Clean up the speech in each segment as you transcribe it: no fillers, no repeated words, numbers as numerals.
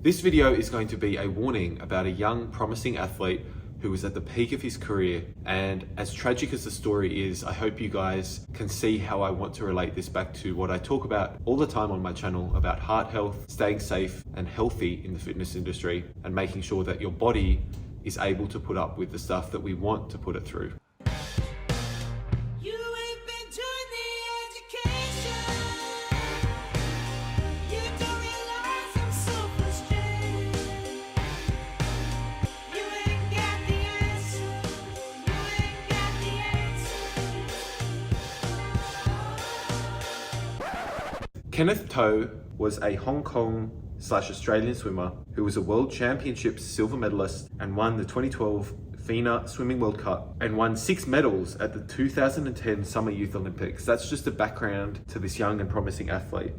This video is going to be a warning about a young, promising athlete who was at the peak of his career. And as tragic as the story is, I hope you guys can see how I want to relate this back to what I talk about all the time on my channel about heart health, staying safe and healthy in the fitness industry, and making sure that your body is able to put up with the stuff that we want to put it through. Kenneth Toe was a Hong Kong/Australian swimmer who was a World Championships silver medalist and won the 2012 FINA Swimming World Cup and won 6 medals at the 2010 Summer Youth Olympics. That's just a background to this young and promising athlete.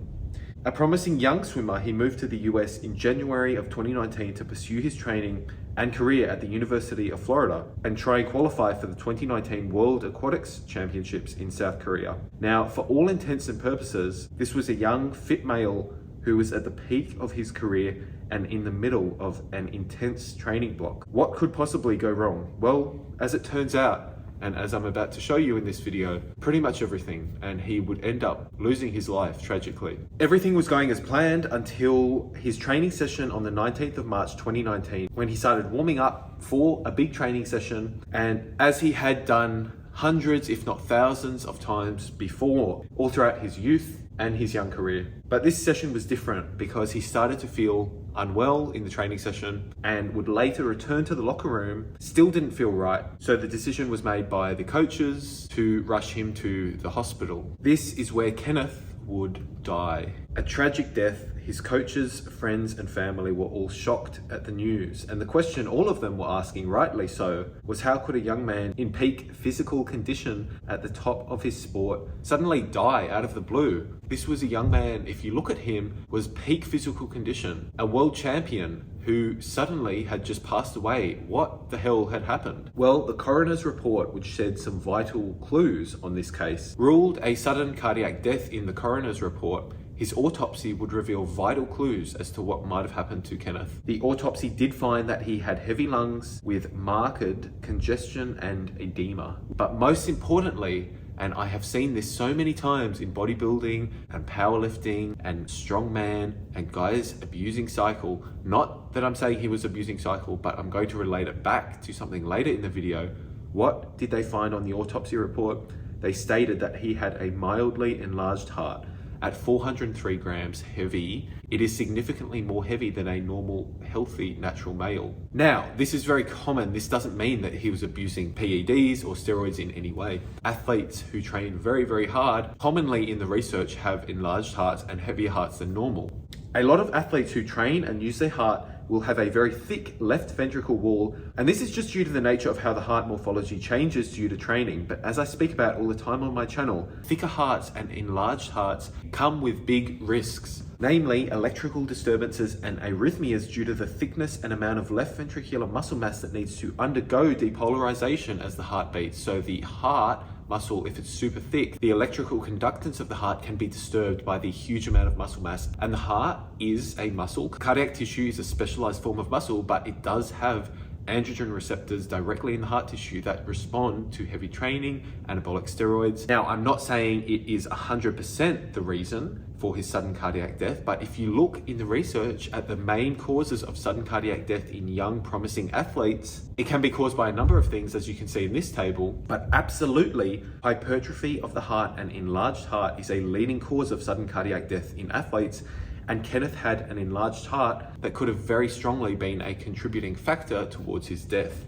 A promising young swimmer, he moved to the US in January of 2019 to pursue his training and career at the University of Florida and try and qualify for the 2019 World Aquatics Championships in South Korea. Now, for all intents and purposes, this was a young, fit male who was at the peak of his career and in the middle of an intense training block. What could possibly go wrong? Well, as it turns out, and as I'm about to show you in this video, pretty much everything, and he would end up losing his life tragically. Everything was going as planned until his training session on the 19th of March 2019, when he started warming up for a big training session, and as he had done hundreds, if not thousands of times before, all throughout his youth and his young career. But this session was different because he started to feel unwell in the training session and would later return to the locker room, still didn't feel right. So the decision was made by the coaches to rush him to the hospital. This is where Kenneth would die. A tragic death. His coaches, friends and family were all shocked at the news. And the question all of them were asking, rightly so, was how could a young man in peak physical condition at the top of his sport suddenly die out of the blue? This was a young man, if you look at him, was peak physical condition, a world champion who suddenly had just passed away. What the hell had happened? Well, the coroner's report, which shed some vital clues on this case, ruled a sudden cardiac death in the coroner's report. His autopsy would reveal vital clues as to what might have happened to Kenneth. The autopsy did find that he had heavy lungs with marked congestion and edema. But most importantly, and I have seen this so many times in bodybuilding and powerlifting and strongman and guys abusing cycle, not that I'm saying he was abusing cycle, but I'm going to relate it back to something later in the video. What did they find on the autopsy report? They stated that he had a mildly enlarged heart. At 403 grams heavy, it is significantly more heavy than a normal, healthy, natural male. Now, this is very common. This doesn't mean that he was abusing PEDs or steroids in any way. Athletes who train very, very hard, commonly in the research have enlarged hearts and heavier hearts than normal. A lot of athletes who train and use their heart will have a very thick left ventricle wall, and this is just due to the nature of how the heart morphology changes due to training. But as I speak about all the time on my channel, thicker hearts and enlarged hearts come with big risks, namely electrical disturbances and arrhythmias due to the thickness and amount of left ventricular muscle mass that needs to undergo depolarization as the heart beats. So the heart muscle, if it's super thick, the electrical conductance of the heart can be disturbed by the huge amount of muscle mass. And the heart is a muscle. Cardiac tissue is a specialized form of muscle, but it does have androgen receptors directly in the heart tissue that respond to heavy training, anabolic steroids. Now, I'm not saying it is 100% the reason for his sudden cardiac death, but if you look in the research at the main causes of sudden cardiac death in young, promising athletes, it can be caused by a number of things, as you can see in this table, but absolutely hypertrophy of the heart and enlarged heart is a leading cause of sudden cardiac death in athletes. And Kenneth had an enlarged heart that could have very strongly been a contributing factor towards his death.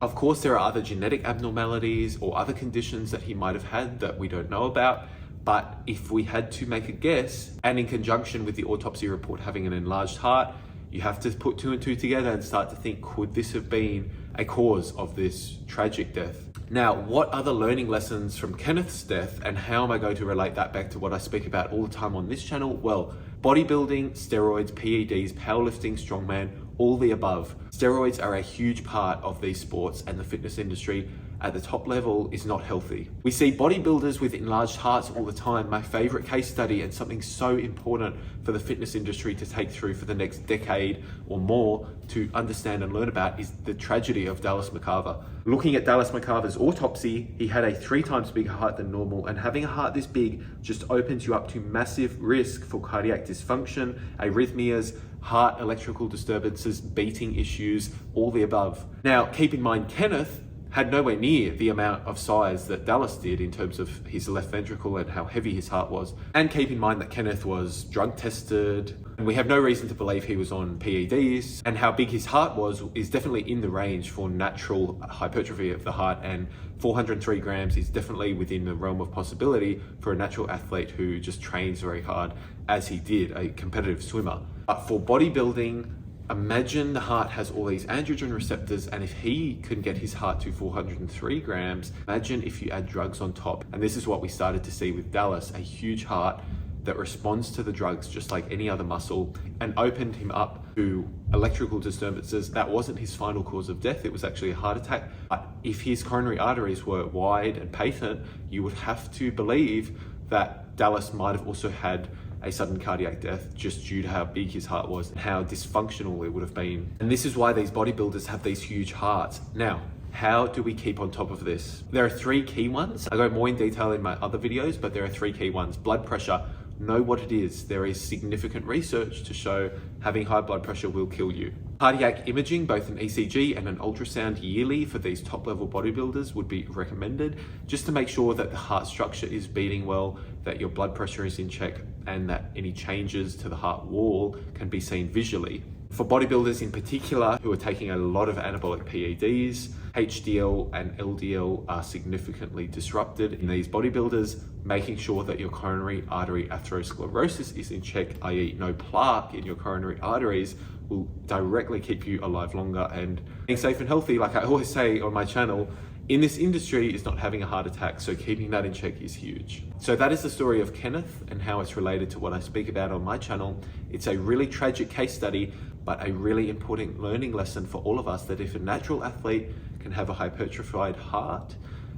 Of course, there are other genetic abnormalities or other conditions that he might have had that we don't know about. But if we had to make a guess, and in conjunction with the autopsy report having an enlarged heart, you have to put 2 and 2 together and start to think, could this have been a cause of this tragic death? Now, what are the learning lessons from Kenneth's death, and how am I going to relate that back to what I speak about all the time on this channel? Well, bodybuilding, steroids, PEDs, powerlifting, strongman, all the above. Steroids are a huge part of these sports and the fitness industry. at the top level is not healthy. We see bodybuilders with enlarged hearts all the time. My favorite case study, and something so important for the fitness industry to take through for the next decade or more to understand and learn about, is the tragedy of Dallas McCarver. Looking at Dallas McCarver's autopsy, he had a 3 times bigger heart than normal, and having a heart this big just opens you up to massive risk for cardiac dysfunction, arrhythmias, heart electrical disturbances, beating issues, all the above. Now, keep in mind, Kenneth had nowhere near the amount of size that Dallas did in terms of his left ventricle and how heavy his heart was. And keep in mind that Kenneth was drug tested, and we have no reason to believe he was on PEDs, and how big his heart was is definitely in the range for natural hypertrophy of the heart, and 403 grams is definitely within the realm of possibility for a natural athlete who just trains very hard, as he did, a competitive swimmer. But for bodybuilding, imagine the heart has all these androgen receptors, and if he can get his heart to 403 grams, imagine if you add drugs on top. And this is what we started to see with Dallas, a huge heart that responds to the drugs just like any other muscle, and opened him up to electrical disturbances. That wasn't his final cause of death, it was actually a heart attack. But if his coronary arteries were wide and patent, you would have to believe that Dallas might have also had a sudden cardiac death just due to how big his heart was and how dysfunctional it would have been. And this is why these bodybuilders have these huge hearts. Now, how do we keep on top of this? There are 3 key ones. I go more in detail in my other videos, but there are 3 key ones. Blood pressure, know what it is. There is significant research to show having high blood pressure will kill you. Cardiac imaging, both an ECG and an ultrasound yearly for these top level bodybuilders would be recommended, just to make sure that the heart structure is beating well, that your blood pressure is in check, and that any changes to the heart wall can be seen visually. For bodybuilders in particular who are taking a lot of anabolic PEDs, HDL and LDL are significantly disrupted in these bodybuilders. Making sure that your coronary artery atherosclerosis is in check, i.e. no plaque in your coronary arteries, will directly keep you alive longer. And being safe and healthy, like I always say on my channel, in this industry is not having a heart attack, so keeping that in check is huge. So that is the story of Kenneth and how it's related to what I speak about on my channel. It's a really tragic case study, but a really important learning lesson for all of us, that if a natural athlete can have a hypertrophied heart,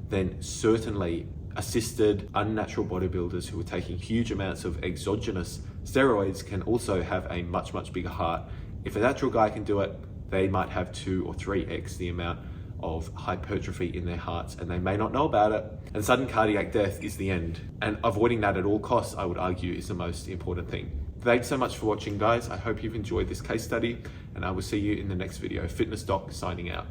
then certainly assisted unnatural bodybuilders who are taking huge amounts of exogenous steroids can also have a much, much bigger heart. If a natural guy can do it, they might have 2 or 3x the amount of hypertrophy in their hearts, and they may not know about it. And sudden cardiac death is the end. And avoiding that at all costs, I would argue, is the most important thing. Thanks so much for watching, guys. I hope you've enjoyed this case study, and I will see you in the next video. Fitness Doc signing out.